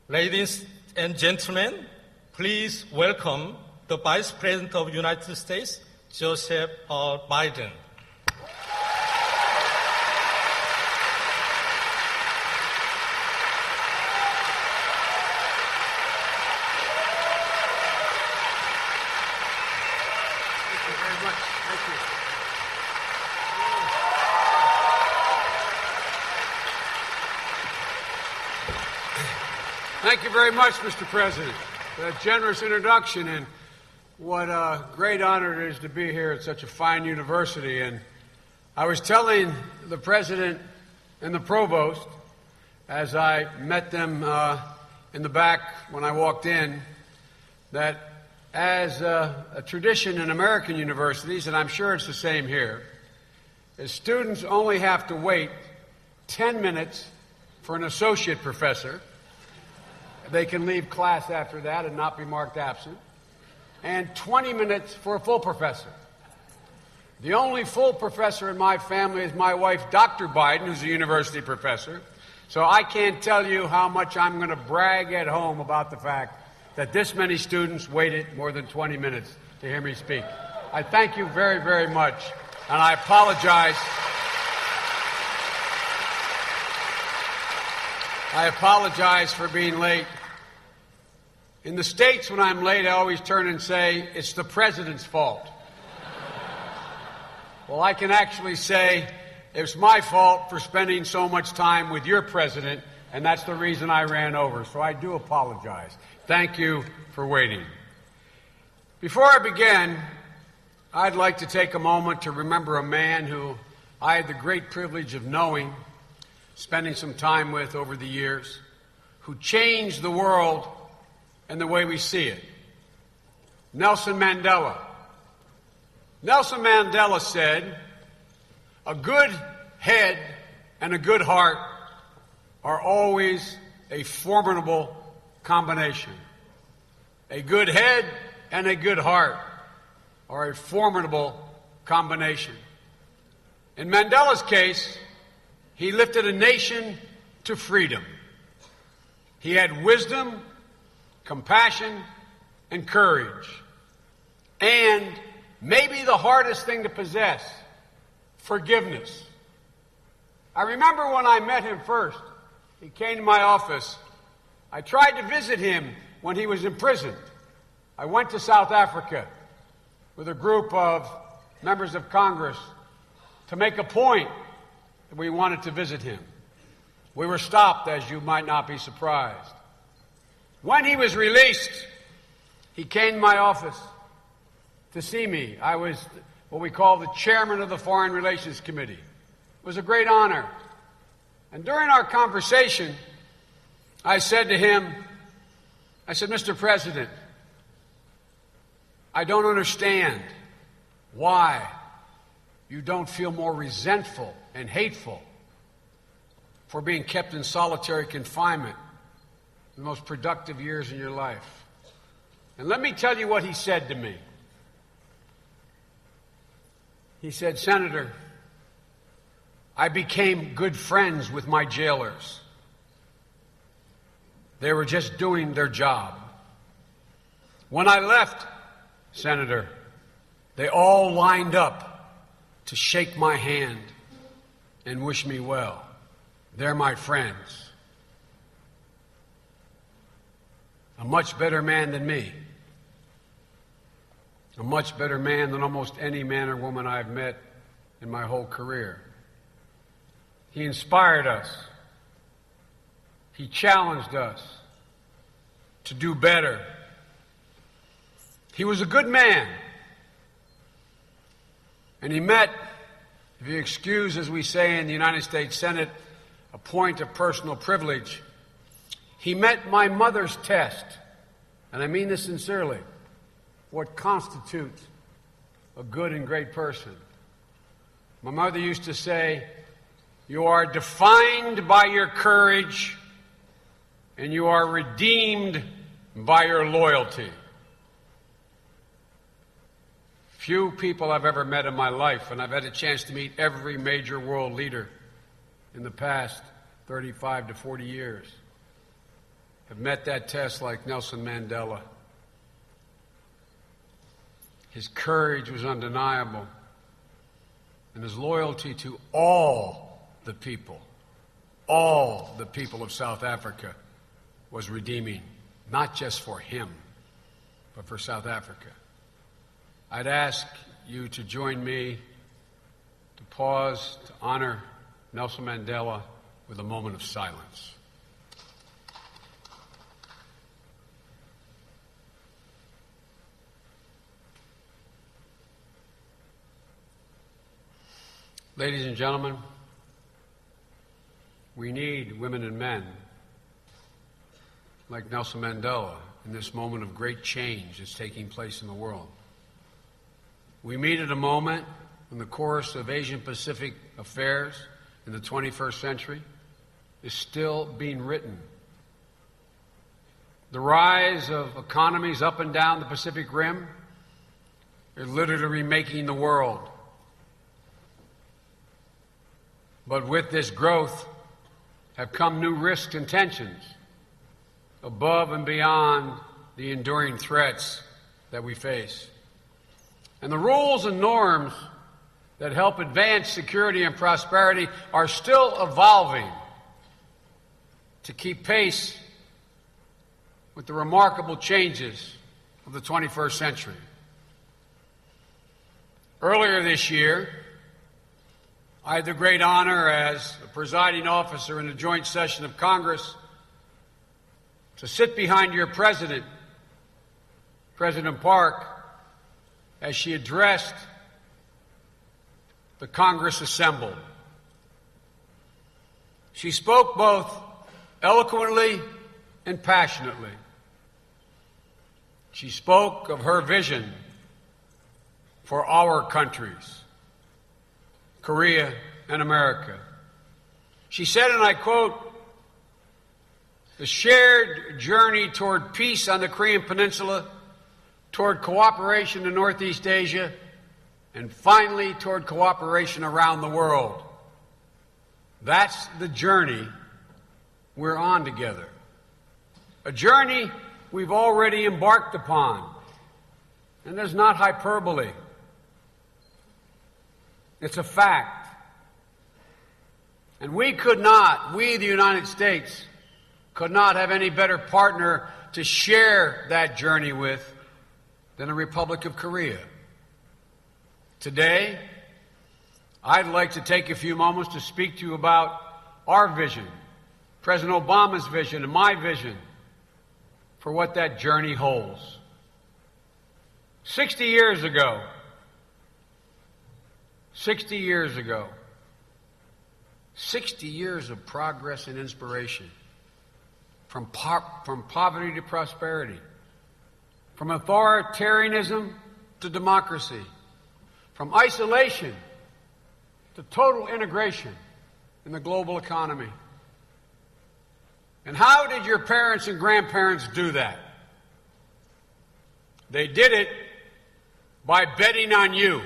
Ladies and gentlemen, please welcome the Vice President of the United States, Joseph R. Biden. Thank you very much, Mr. President, for that generous introduction, and what a great honor it is to be here at such a fine university. And I was telling the President and the Provost, as I met them in the back when I walked in, that as a tradition in American universities, and I'm sure it's the same here, is students only have to wait 10 minutes for an associate professor. They can leave class after that and not be marked absent. And 20 minutes for a full professor. The only full professor in my family is my wife, Dr. Biden, who's a university professor. So I can't tell you how much I'm going to brag at home about the fact that this many students waited more than 20 minutes to hear me speak. I thank you very, very much, and I apologize. I apologize for being late. In the States, when I'm late, I always turn and say, it's the President's fault. Well, I can actually say, it's my fault for spending so much time with your President, and that's the reason I ran over. So I do apologize. Thank you for waiting. Before I begin, I'd like to take a moment to remember a man who I had the great privilege of knowing, spending some time with over the years, who changed the world and the way we see it. Nelson Mandela. Nelson Mandela said, "A good head and a good heart are always a formidable combination." A good head and a good heart are a formidable combination. In Mandela's case, he lifted a nation to freedom. He had wisdom, compassion, and courage. And maybe the hardest thing to possess, forgiveness. I remember when I met him first, he came to my office. I tried to visit him when he was imprisoned. I went to South Africa with a group of members of Congress to make a point that we wanted to visit him. We were stopped, as you might not be surprised. When he was released, he came to my office to see me. I was what we call the chairman of the Foreign Relations Committee. It was a great honor. And during our conversation, I said to him, Mr. President, I don't understand why you don't feel more resentful and hateful for being kept in solitary confinement the most productive years in your life. And let me tell you what he said to me. He said, "Senator, I became good friends with my jailers. They were just doing their job. When I left, Senator, they all lined up to shake my hand and wish me well. They're my friends. A much better man than me. A much better man than almost any man or woman I've met in my whole career. He inspired us. He challenged us to do better. He was a good man. And he met, if you excuse, as we say in the United States Senate, a point of personal privilege. He met my mother's test, and I mean this sincerely, what constitutes a good and great person. My mother used to say, "You are defined by your courage, and you are redeemed by your loyalty." Few people I've ever met in my life, and I've had a chance to meet every major world leader in the past 35 to 40 years. have met that test like Nelson Mandela. His courage was undeniable, and his loyalty to all the people of South Africa was redeeming, not just for him, but for South Africa. I'd ask you to join me to pause to honor Nelson Mandela with a moment of silence. Ladies and gentlemen, we need women and men like Nelson Mandela in this moment of great change that's taking place in the world. We meet at a moment when the course of Asian-Pacific affairs in the 21st century is still being written. The rise of economies up and down the Pacific Rim are literally remaking the world. But with this growth have come new risks and tensions above and beyond the enduring threats that we face. And the rules and norms that help advance security and prosperity are still evolving to keep pace with the remarkable changes of the 21st century. Earlier this year, I had the great honor as a presiding officer in a joint session of Congress to sit behind your president, President Park, as she addressed the Congress assembled. She spoke both eloquently and passionately. She spoke of her vision for our countries, Korea and America. She said, and I quote, "The shared journey toward peace on the Korean Peninsula, toward cooperation in Northeast Asia, and finally toward cooperation around the world. That's the journey we're on together. A journey we've already embarked upon. And there's not hyperbole. It's a fact. And we, the United States, could not have any better partner to share that journey with than the Republic of Korea. Today, I'd like to take a few moments to speak to you about our vision, President Obama's vision and my vision for what that journey holds. 60 years ago, 60 years of progress and inspiration, from poverty to prosperity, from authoritarianism to democracy, from isolation to total integration in the global economy. And how did your parents and grandparents do that? They did it by betting on you,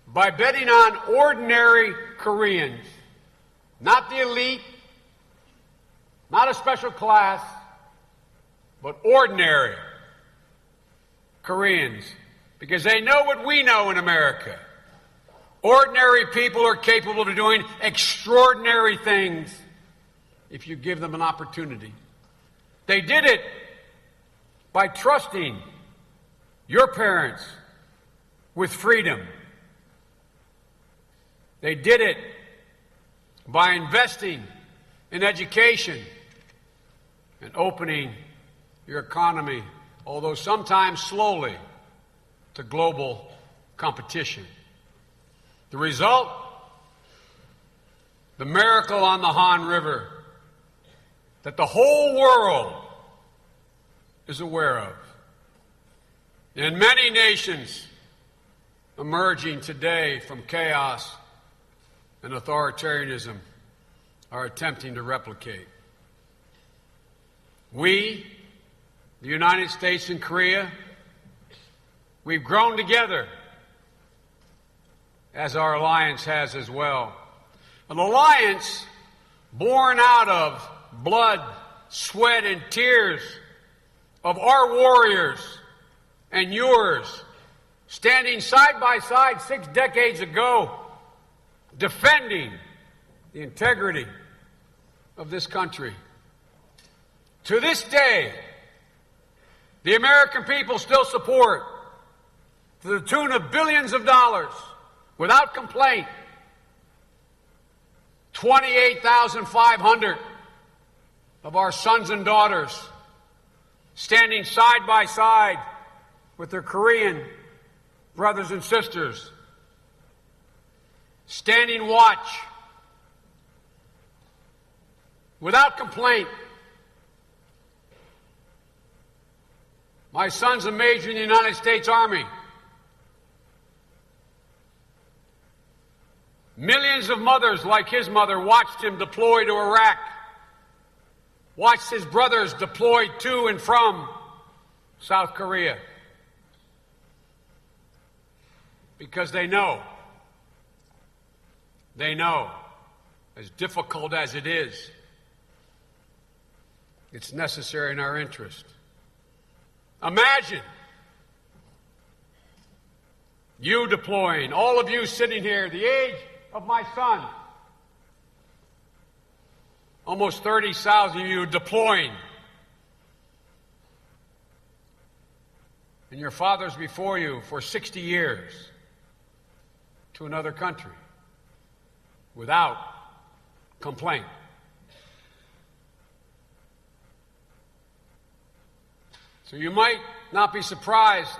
by betting on ordinary Koreans, not the elite, not a special class, but ordinary Koreans, because they know what we know in America. Ordinary people are capable of doing extraordinary things if you give them an opportunity. They did it by trusting your parents with freedom. They did it by investing in education and opening your economy, although sometimes slowly, to global competition. The result? The miracle on the Han River that the whole world is aware of. And many nations emerging today from chaos and authoritarianism are attempting to replicate. We, the United States and Korea, we've grown together, as our alliance has as well. An alliance born out of blood, sweat, and tears of our warriors and yours, standing side by side 6 decades ago, defending the integrity of this country. To this day, the American people still support, to the tune of billions of dollars, without complaint, 28,500 of our sons and daughters standing side by side with their Korean brothers and sisters, standing watch, without complaint. My son's a major in the United States Army. Millions of mothers like his mother watched him deploy to Iraq, watched his brothers deploy to and from South Korea, because they know, as difficult as it is, it's necessary in our interest. Imagine you deploying, all of you sitting here, the age of my son, almost 30,000 of you deploying, and your fathers before you for 60 years to another country without complaint. So you might not be surprised.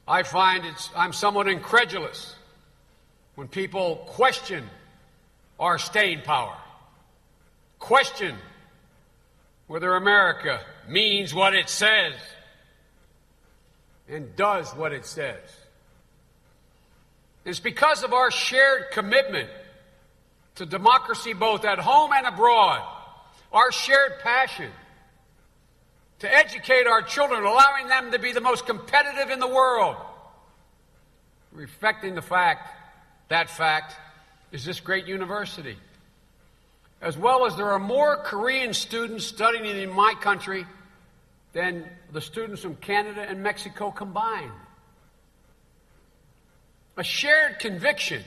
I find I'm somewhat incredulous when people question our staying power, question whether America means what it says and does what it says. It's because of our shared commitment to democracy both at home and abroad, our shared passion to educate our children, allowing them to be the most competitive in the world, reflecting that fact is this great university. As well as there are more Korean students studying in my country than the students from Canada and Mexico combined. A shared conviction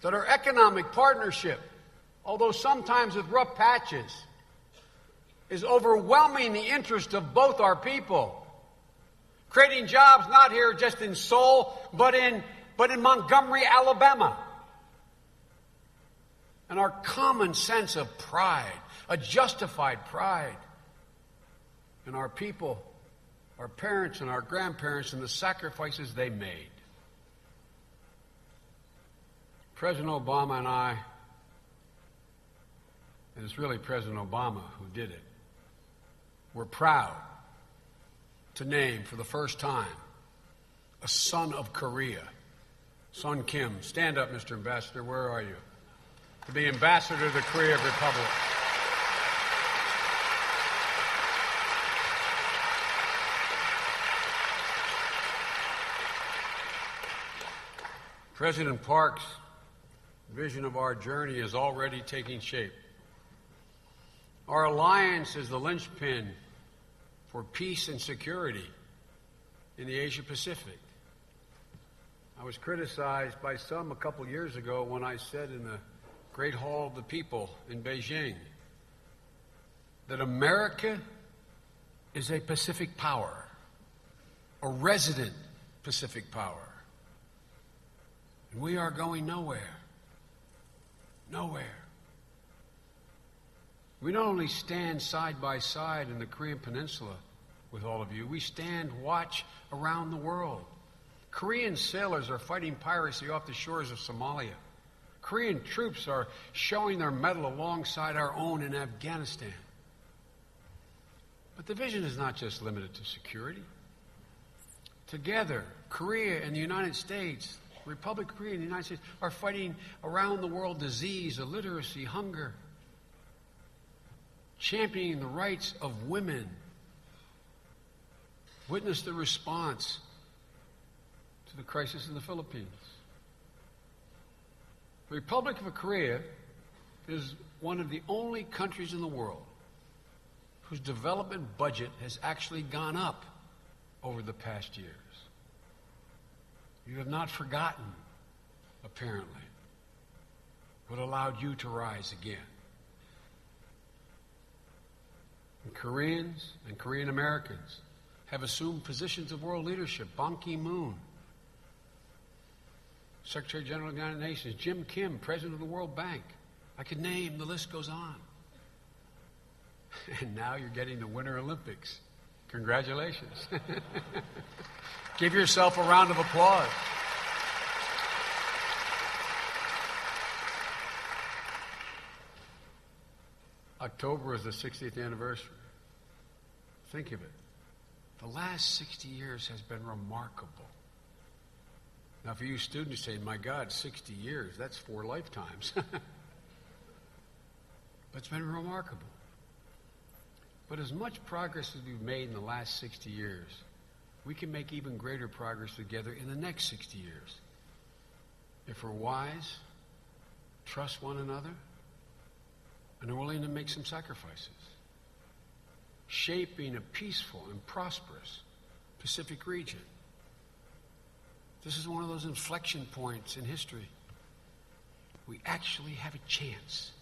that our economic partnership, although sometimes with rough patches, is overwhelming the interest of both our people, creating jobs not here just in Seoul, but in Montgomery, Alabama. And our common sense of pride, a justified pride in our people, our parents and our grandparents, and the sacrifices they made. President Obama and I, and it's really President Obama who did it, we're proud to name for the first time a son of Korea, Sun Kim. Stand up, Mr. Ambassador. Where are you? To be ambassador to the Korea Republic. President Park's vision of our journey is already taking shape. Our alliance is the linchpin for peace and security in the Asia Pacific. I was criticized by some a couple years ago when I said in the Great Hall of the People in Beijing that America is a Pacific power, a resident Pacific power. And we are going nowhere. Nowhere. We not only stand side by side in the Korean Peninsula with all of you, we stand watch around the world. Korean sailors are fighting piracy off the shores of Somalia. Korean troops are showing their mettle alongside our own in Afghanistan. But the vision is not just limited to security. Together, Korea and the United States, Republic of Korea and the United States, are fighting around the world disease, illiteracy, hunger, championing the rights of women. Witness the response to the crisis in the Philippines. The Republic of Korea is one of the only countries in the world whose development budget has actually gone up over the past years. You have not forgotten, apparently, what allowed you to rise again. And Koreans and Korean Americans have assumed positions of world leadership. Ban Ki-moon, Secretary General of the United Nations, Jim Kim, President of the World Bank. I could name, the list goes on. And now you're getting the Winter Olympics. Congratulations. Give yourself a round of applause. October is the 60th anniversary. Think of it. The last 60 years has been remarkable. Now, for you students saying, my God, 60 years, that's 4 lifetimes. But it's been remarkable. But as much progress as we've made in the last 60 years, we can make even greater progress together in the next 60 years. If we're wise, trust one another, and are willing to make some sacrifices, shaping a peaceful and prosperous Pacific region. This is one of those inflection points in history. We actually have a chance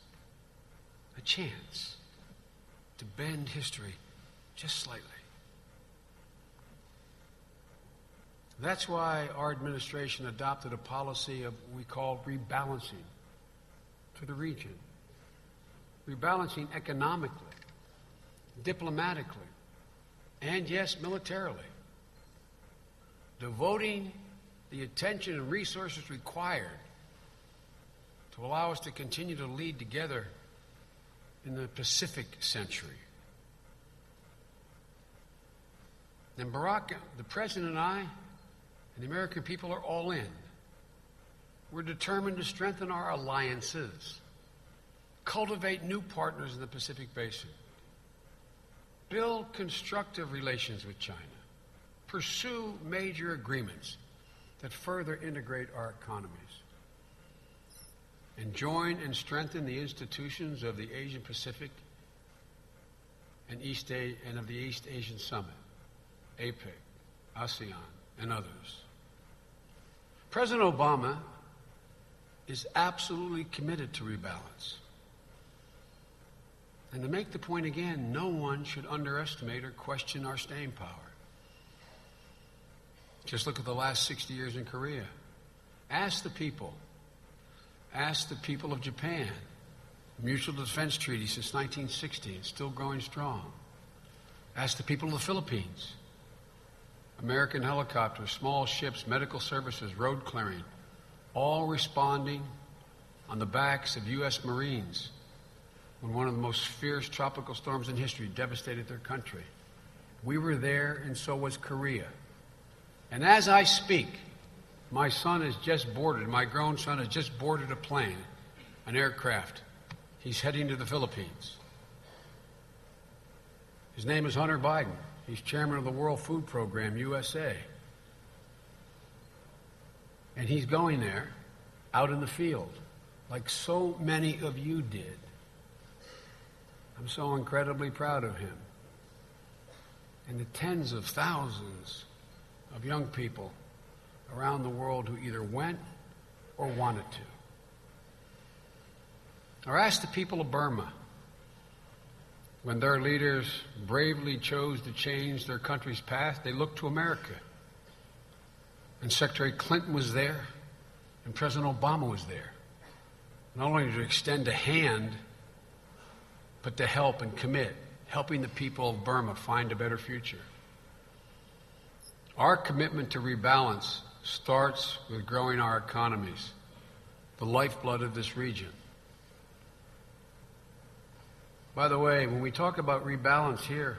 to bend history just slightly. That's why our administration adopted a policy of what we call rebalancing to the region. Rebalancing economically, diplomatically, and yes, militarily. Devoting the attention and resources required to allow us to continue to lead together in the Pacific century. And Barack, the President, and I, and the American people are all in. We're determined to strengthen our alliances, cultivate new partners in the Pacific Basin, build constructive relations with China, pursue major agreements that further integrate our economies, and join and strengthen the institutions of the Asian Pacific and of the East Asian Summit, APEC, ASEAN, and others. President Obama is absolutely committed to rebalance. And to make the point again, no one should underestimate or question our staying power. Just look at the last 60 years in Korea. Ask the people of Japan. Mutual Defense Treaty since 1960, it's still growing strong. Ask the people of the Philippines. American helicopters, small ships, medical services, road clearing, all responding on the backs of U.S. Marines when one of the most fierce tropical storms in history devastated their country. We were there, and so was Korea. And as I speak, my son has just boarded, my grown son has just boarded a plane, an aircraft. He's heading to the Philippines. His name is Hunter Biden. He's chairman of the World Food Program, USA. And he's going there, out in the field, like so many of you did. I'm so incredibly proud of him. And the tens of thousands of young people around the world who either went or wanted to. Or ask the people of Burma, when their leaders bravely chose to change their country's path, they looked to America. And Secretary Clinton was there, and President Obama was there. Not only to extend a hand, but to help and commit, helping the people of Burma find a better future. Our commitment to rebalance starts with growing our economies, the lifeblood of this region. By the way, when we talk about rebalance here,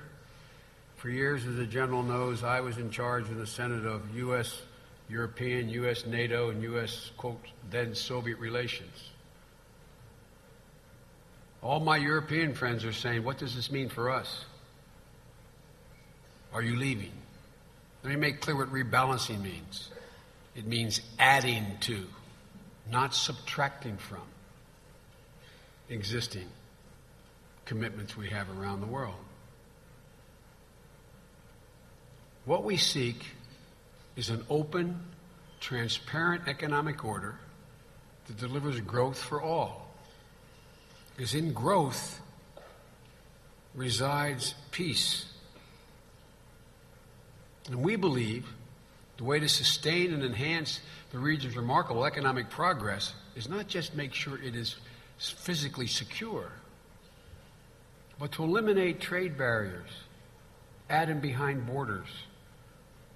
for years, as the General knows, I was in charge in the Senate of U.S. European, U.S. NATO, and U.S., quote, then Soviet relations. All my European friends are saying, what does this mean for us? Are you leaving? Let me make clear what rebalancing means. It means adding to, not subtracting from. existing commitments we have around the world. What we seek is an open, transparent economic order that delivers growth for all. Because in growth resides peace. And we believe the way to sustain and enhance the region's remarkable economic progress is not just make sure it is physically secure, but to eliminate trade barriers, add in behind borders,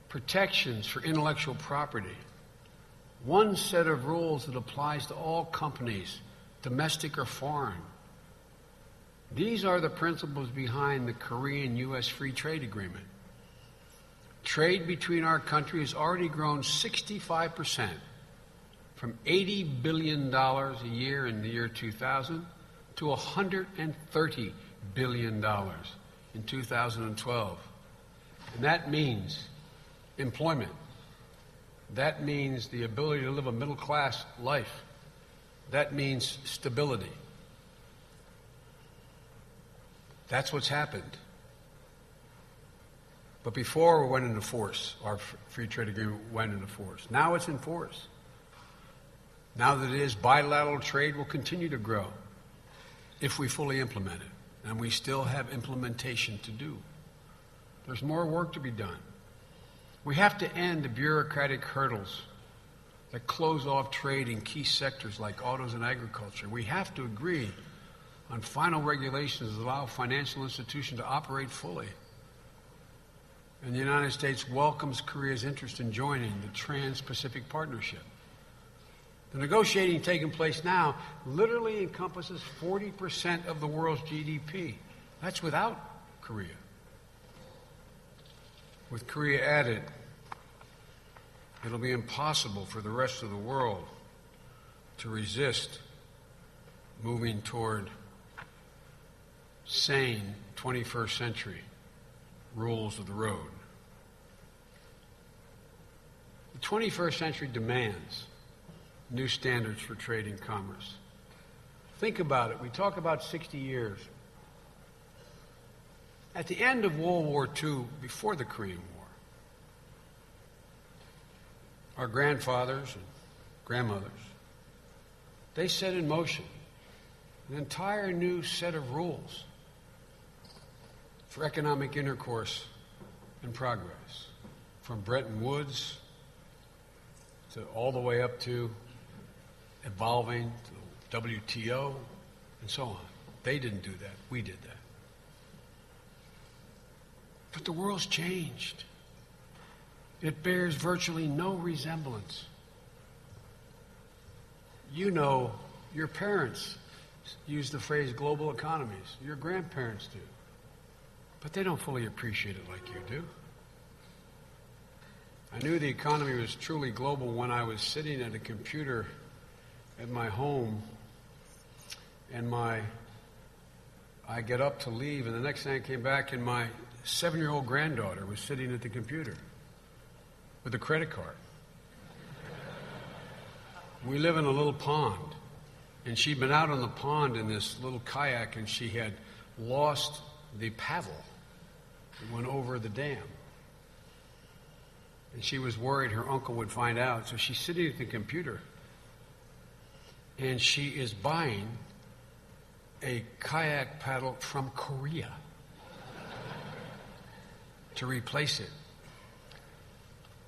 protections for intellectual property, one set of rules that applies to all companies, domestic or foreign. These are the principles behind the Korean-U.S. Free Trade Agreement. Trade between our countries has already grown 65%, from $80 billion a year in the year 2000 to $130 billion in 2012. And that means employment. That means the ability to live a middle-class life. That means stability. That's what's happened. But before it went into force, our free trade agreement went into force. Now it's in force. Now that it is, bilateral trade will continue to grow if we fully implement it. And we still have implementation to do. There's more work to be done. We have to end the bureaucratic hurdles that close off trade in key sectors like autos and agriculture. We have to agree on final regulations that allow financial institutions to operate fully. And the United States welcomes Korea's interest in joining the Trans-Pacific Partnership. The negotiating taking place now literally encompasses 40% of the world's GDP. That's without Korea. With Korea added, it'll be impossible for the rest of the world to resist moving toward sane 21st century rules of the road. The 21st century demands new standards for trade and commerce. Think about it. We talk about 60 years. At the end of World War II, before the Korean War, our grandfathers and grandmothers, they set in motion an entire new set of rules for economic intercourse and progress, from Bretton Woods to all the way up to evolving to the WTO and so on. They didn't do that. We did that. But the world's changed. It bears virtually no resemblance. You know, your parents use the phrase global economies. Your grandparents do. But they don't fully appreciate it like you do. I knew the economy was truly global when I was sitting at a computer at my home, and I get up to leave, and the next thing I came back, and my 7-year-old granddaughter was sitting at the computer with a credit card. We live in a little pond, and she'd been out on the pond in this little kayak, and she had lost the paddle that went over the dam. And she was worried her uncle would find out, so she's sitting at the computer, and she is buying a kayak paddle from Korea to replace it.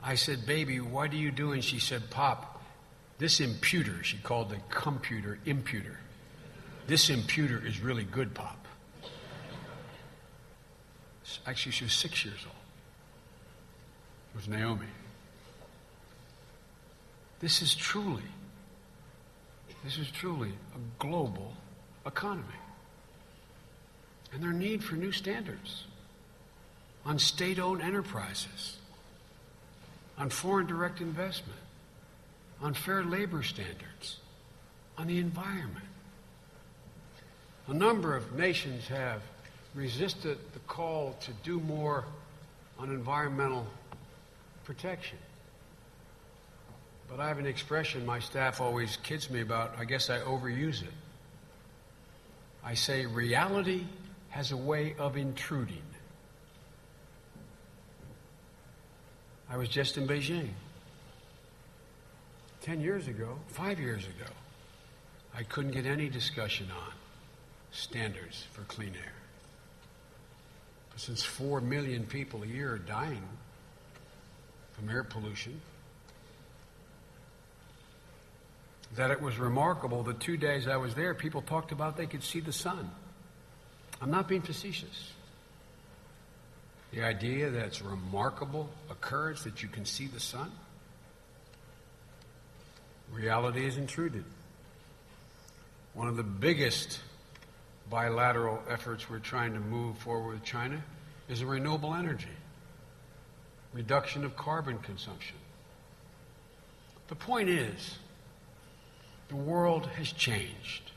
I said, "Baby, what are you doing?" She said, "Pop, this imputer," she called the computer imputer, "this imputer is really good, Pop." Actually, she was 6 years old. It was Naomi. This is truly a global economy. And their need for new standards on state-owned enterprises, on foreign direct investment, on fair labor standards, on the environment. A number of nations have resisted the call to do more on environmental protection. But I have an expression my staff always kids me about. I guess I overuse it. I say reality has a way of intruding. I was just in Beijing 10 years ago, 5 years ago. I couldn't get any discussion on standards for clean air. But since 4 million people a year are dying from air pollution, that it was remarkable the 2 days I was there, people talked about they could see the sun. I'm not being facetious. The idea that it's a remarkable occurrence that you can see the sun, reality is intruded. One of the biggest bilateral efforts we're trying to move forward with China is a renewable energy, reduction of carbon consumption. The point is, the world has changed.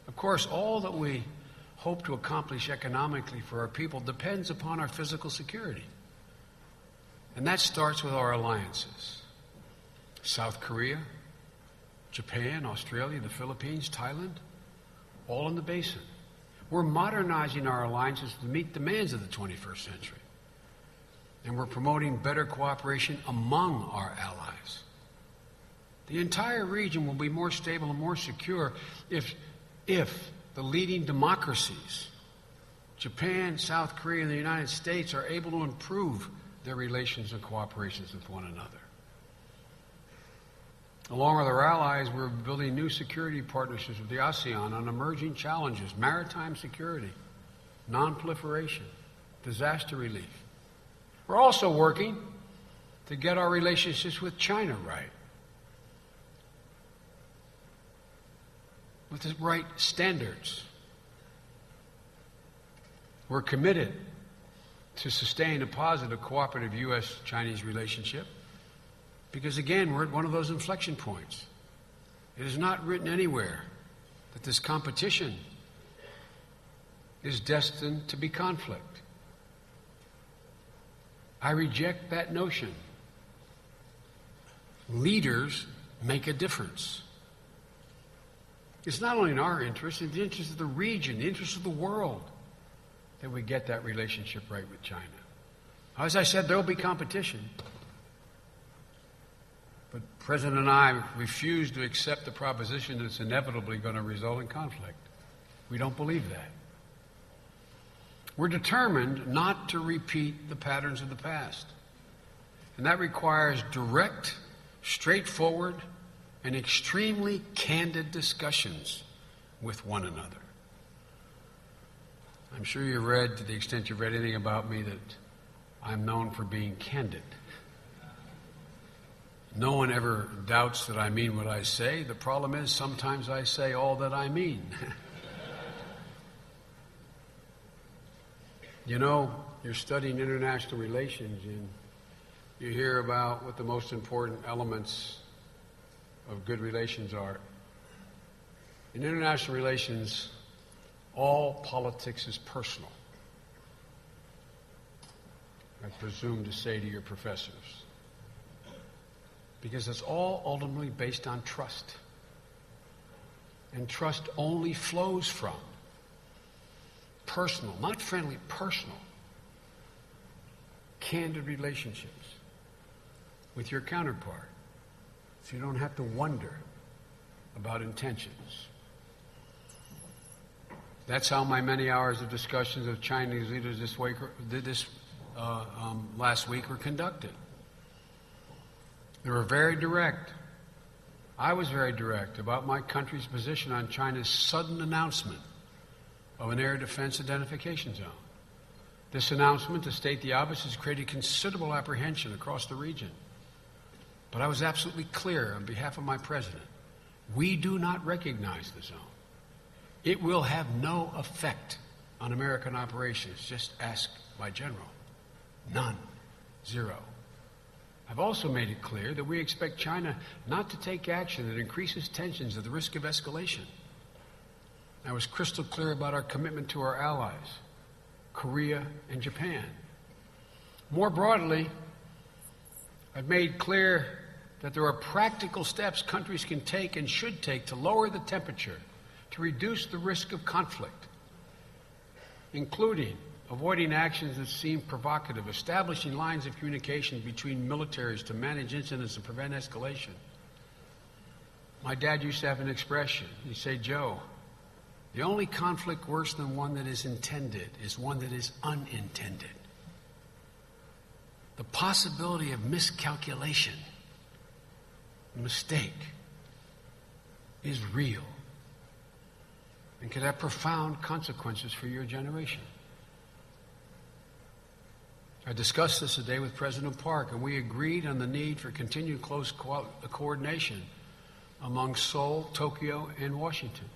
Of course, all that we hope to accomplish economically for our people depends upon our physical security. And that starts with our alliances. South Korea, Japan, Australia, the Philippines, Thailand, all in the basin. We're modernizing our alliances to meet demands of the 21st century. And we're promoting better cooperation among our allies. The entire region will be more stable and more secure if the leading democracies, Japan, South Korea, and the United States, are able to improve their relations and cooperations with one another. Along with our allies, we're building new security partnerships with the ASEAN on emerging challenges, maritime security, non-proliferation, disaster relief. We're also working to get our relationships with China right, with the right standards. We're committed to sustain a positive, cooperative U.S.-Chinese relationship because, again, we're at one of those inflection points. It is not written anywhere that this competition is destined to be conflict. I reject that notion. Leaders make a difference. It's not only in our interest, it's the interest of the region, the interest of the world, that we get that relationship right with China. As I said, there will be competition. But the President and I refuse to accept the proposition that it's inevitably going to result in conflict. We don't believe that. We're determined not to repeat the patterns of the past. And that requires direct, straightforward, and extremely candid discussions with one another. I'm sure you've read, to the extent you've read anything about me, that I'm known for being candid. No one ever doubts that I mean what I say. The problem is sometimes I say all that I mean. You know, you're studying international relations and you hear about what the most important elements of good relations are. In international relations, all politics is personal. I presume to say to your professors. Because it's all ultimately based on trust. And trust only flows from personal, not friendly, personal, candid relationships with your counterpart. So you don't have to wonder about intentions. That's how my many hours of discussions with Chinese leaders last week were conducted. They were very direct. I was very direct about my country's position on China's sudden announcement of an air defense identification zone. This announcement, to state the obvious, has created considerable apprehension across the region. But I was absolutely clear on behalf of my president. We do not recognize the zone. It will have no effect on American operations. Just ask my general. None. Zero. I've also made it clear that we expect China not to take action that increases tensions at the risk of escalation. I was crystal clear about our commitment to our allies, Korea and Japan. More broadly, I've made clear that there are practical steps countries can take and should take to lower the temperature, to reduce the risk of conflict, including avoiding actions that seem provocative, establishing lines of communication between militaries to manage incidents and prevent escalation. My dad used to have an expression. He'd say, Joe, the only conflict worse than one that is intended is one that is unintended. The possibility of miscalculation, mistake, is real and could have profound consequences for your generation. I discussed this today with President Park, and we agreed on the need for continued close coordination among Seoul, Tokyo, and Washington.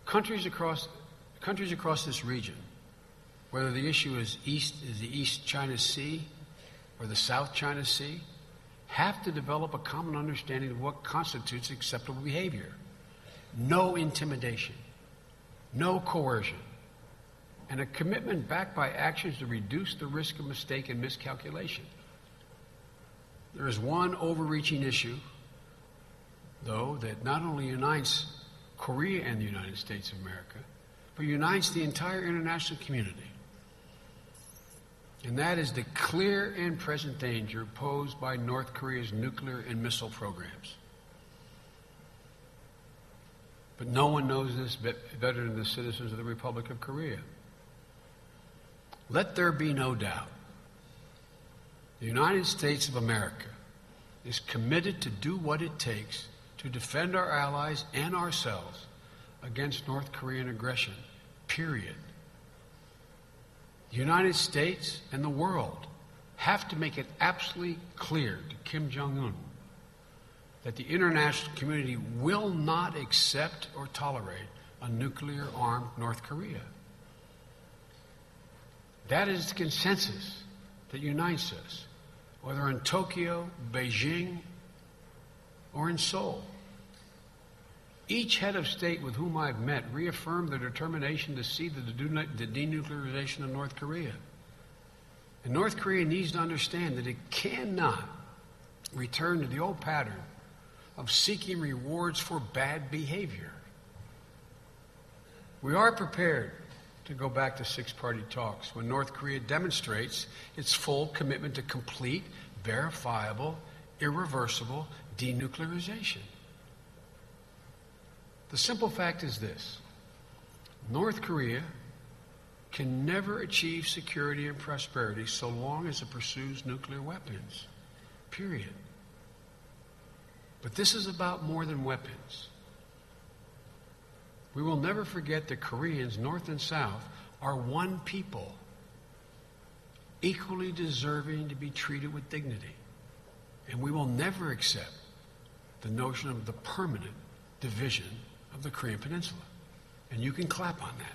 Countries across this region, whether the issue is the East China Sea or the South China Sea, have to develop a common understanding of what constitutes acceptable behavior. No intimidation, no coercion, and a commitment backed by actions to reduce the risk of mistake and miscalculation. There is one overreaching issue, though, that not only unites Korea and the United States of America, but unites the entire international community. And that is the clear and present danger posed by North Korea's nuclear and missile programs. But no one knows this better than the citizens of the Republic of Korea. Let there be no doubt. The United States of America is committed to do what it takes to defend our allies and ourselves against North Korean aggression, period. The United States and the world have to make it absolutely clear to Kim Jong-un that the international community will not accept or tolerate a nuclear-armed North Korea. That is the consensus that unites us, whether in Tokyo, Beijing, or in Seoul. Each head of state with whom I've met reaffirmed their determination to see the denuclearization of North Korea. And North Korea needs to understand that it cannot return to the old pattern of seeking rewards for bad behavior. We are prepared to go back to six-party talks when North Korea demonstrates its full commitment to complete, verifiable, irreversible denuclearization. The simple fact is this: North Korea can never achieve security and prosperity so long as it pursues nuclear weapons, period. But this is about more than weapons. We will never forget that Koreans, North and South, are one people, equally deserving to be treated with dignity. And we will never accept the notion of the permanent division of the Korean Peninsula. And you can clap on that.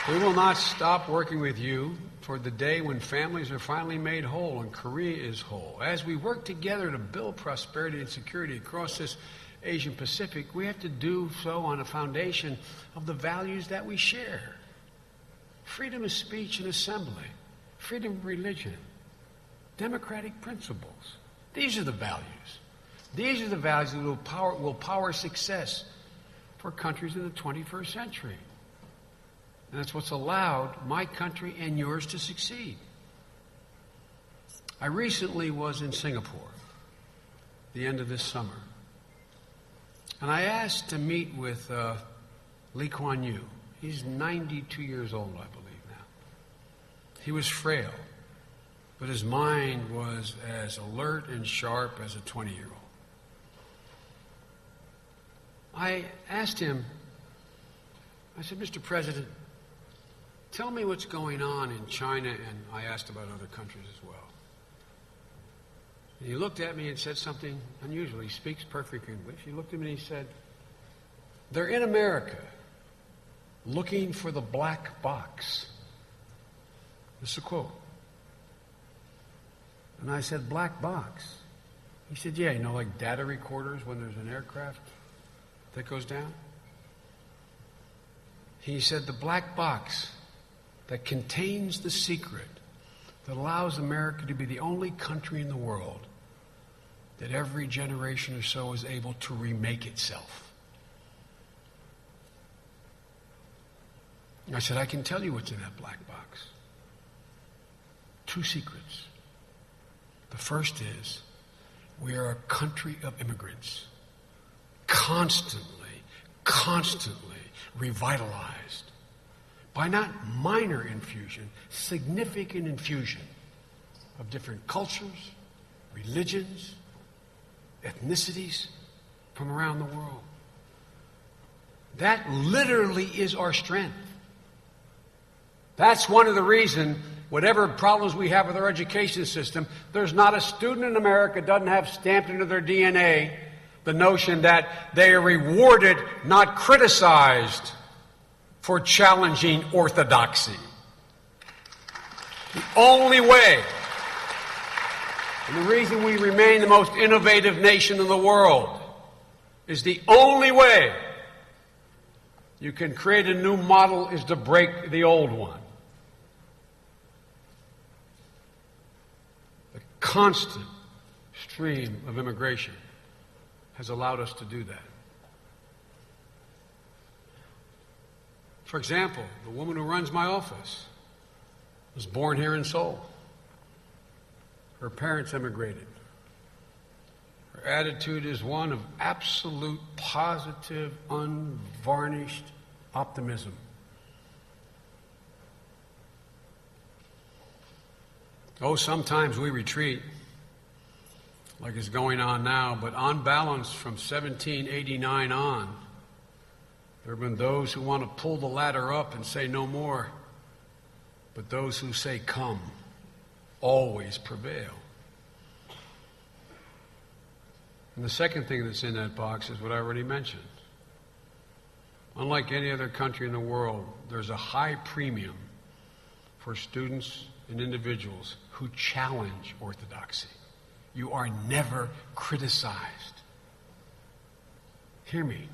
We will not stop working with you toward the day when families are finally made whole and Korea is whole. As we work together to build prosperity and security across this Asian Pacific, we have to do so on a foundation of the values that we share. Freedom of speech and assembly, freedom of religion, democratic principles. These are the values. These are the values that will power success for countries in the 21st century. And that's what's allowed my country and yours to succeed. I recently was in Singapore, the end of this summer. And I asked to meet with Lee Kuan Yew. He's 92 years old, I believe now. He was frail, but his mind was as alert and sharp as a 20-year-old. I asked him, I said, Mr. President, tell me what's going on in China, and I asked about other countries as well. And he looked at me and said something unusual. He speaks perfect English. He looked at me and he said, they're in America looking for the black box. This is a quote. And I said, black box? He said, yeah, you know, like data recorders when there's an aircraft that goes down? He said the black box that contains the secret that allows America to be the only country in the world that every generation or so is able to remake itself. I said, I can tell you what's in that black box. 2 secrets. The first is, we are a country of immigrants, constantly revitalized by not minor infusion, significant infusion of different cultures, religions, ethnicities from around the world. That literally is our strength. That's one of the reasons, whatever problems we have with our education system, there's not a student in America doesn't have stamped into their DNA the notion that they are rewarded, not criticized, for challenging orthodoxy. The only way, and the reason we remain the most innovative nation in the world, is the only way you can create a new model is to break the old one. The constant stream of immigration has allowed us to do that. For example, the woman who runs my office was born here in Seoul. Her parents immigrated. Her attitude is one of absolute, positive, unvarnished optimism. Oh, sometimes we retreat, like is going on now, but on balance from 1789 on, there have been those who want to pull the ladder up and say no more, but those who say come always prevail. And the second thing that's in that box is what I already mentioned. Unlike any other country in the world, there's a high premium for students and individuals who challenge orthodoxy. You are never criticized. Hear me.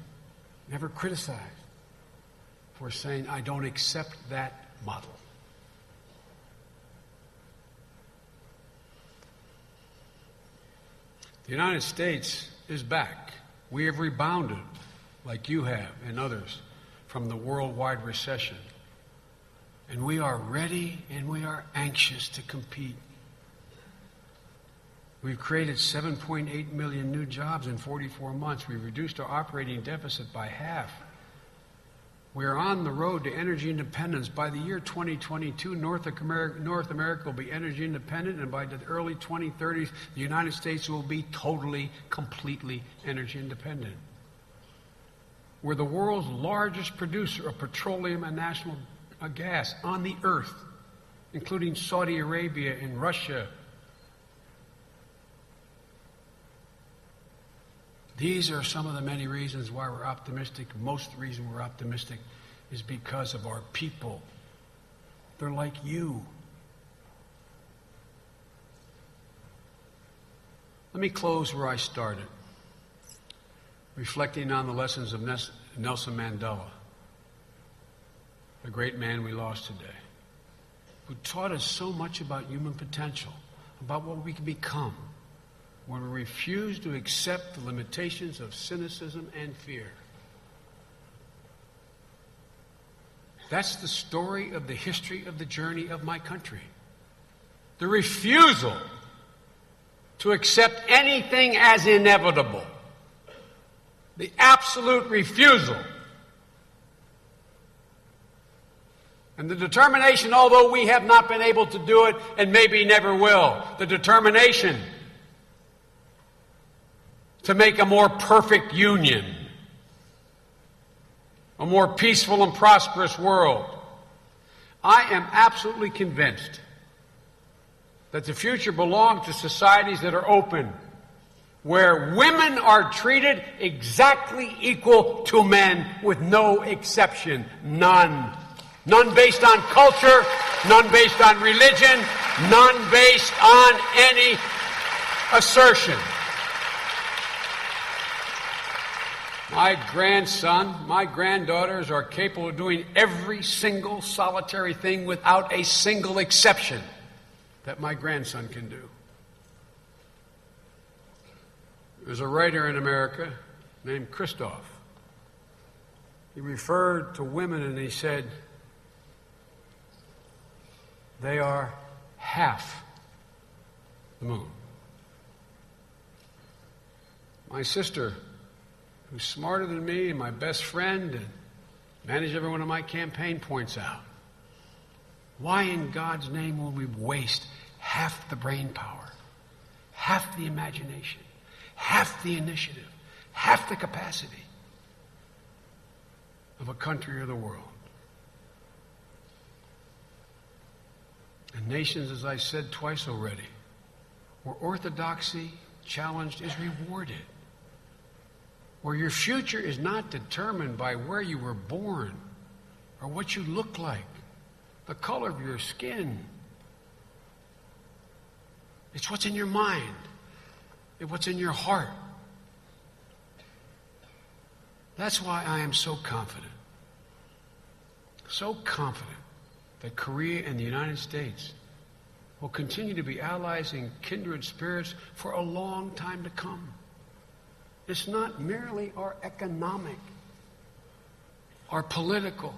Never criticized for saying, I don't accept that model. The United States is back. We have rebounded, like you have and others, from the worldwide recession. And we are ready and we are anxious to compete. We've created 7.8 million new jobs in 44 months. We've reduced our operating deficit by half. We're on the road to energy independence. By the year 2022, North America will be energy independent, and by the early 2030s, the United States will be totally, completely energy independent. We're the world's largest producer of petroleum and natural gas on the earth, including Saudi Arabia and Russia. These are some of the many reasons why we're optimistic. Most of the reason we're optimistic is because of our people. They're like you. Let me close where I started, reflecting on the lessons of Nelson Mandela, the great man we lost today, who taught us so much about human potential, about what we can become when we refuse to accept the limitations of cynicism and fear. That's the story of the history of the journey of my country. The refusal to accept anything as inevitable. The absolute refusal. And the determination, although we have not been able to do it and maybe never will, the determination to make a more perfect union, a more peaceful and prosperous world. I am absolutely convinced that the future belongs to societies that are open, where women are treated exactly equal to men with no exception, none. None based on culture, none based on religion, none based on any assertion. My grandson, my granddaughters are capable of doing every single solitary thing without a single exception that my grandson can do. There's a writer in America named Christoph. He referred to women and he said, they are half the moon. My sister, who's smarter than me and my best friend and managed every one of my campaign, points out, why in God's name will we waste half the brain power, half the imagination, half the initiative, half the capacity of a country or the world? And nations, as I said twice already, where orthodoxy challenged is rewarded, where your future is not determined by where you were born or what you look like, the color of your skin. It's what's in your mind. It's what's in your heart. That's why I am so confident that Korea and the United States will continue to be allies and kindred spirits for a long time to come. It's not merely our economic, our political,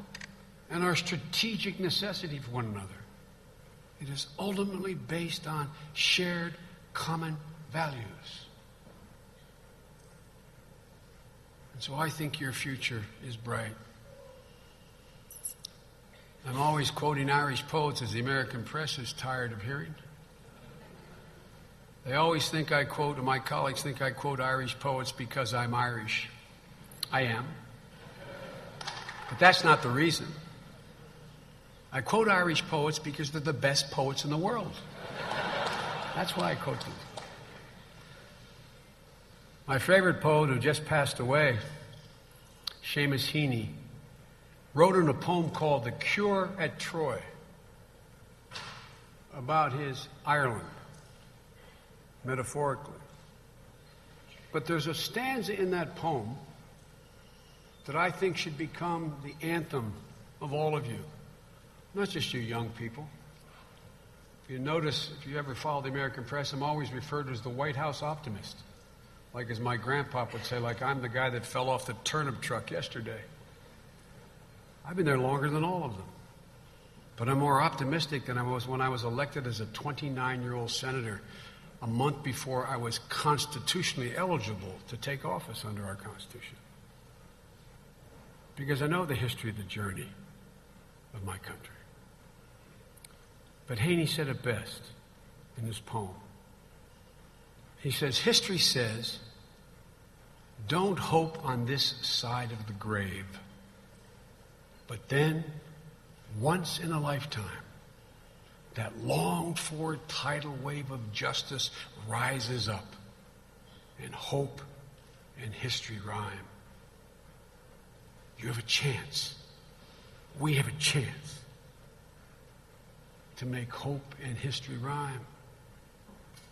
and our strategic necessity for one another. It is ultimately based on shared common values. And so I think your future is bright. I'm always quoting Irish poets, as the American press is tired of hearing. They always think I quote, or my colleagues think I quote Irish poets because I'm Irish. I am. But that's not the reason. I quote Irish poets because they're the best poets in the world. That's why I quote them. My favorite poet who just passed away, Seamus Heaney, wrote in a poem called The Cure at Troy about his Ireland, metaphorically. But there's a stanza in that poem that I think should become the anthem of all of you, not just you young people. If you notice, if you ever follow the American press, I'm always referred to as the White House optimist. Like as my grandpa would say, like I'm the guy that fell off the turnip truck yesterday. I've been there longer than all of them. But I'm more optimistic than I was when I was elected as a 29-year-old senator a month before I was constitutionally eligible to take office under our Constitution. Because I know the history of the journey of my country. But Haney said it best in this poem. He says, history says, don't hope on this side of the grave. But then, once in a lifetime, that longed-for tidal wave of justice rises up, and hope and history rhyme. You have a chance. We have a chance to make hope and history rhyme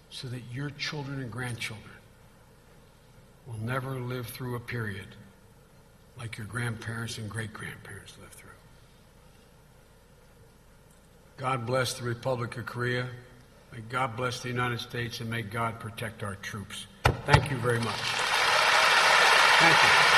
so that your children and grandchildren will never live through a period like your grandparents and great-grandparents lived through. God bless the Republic of Korea. May God bless the United States, and may God protect our troops. Thank you very much. Thank you.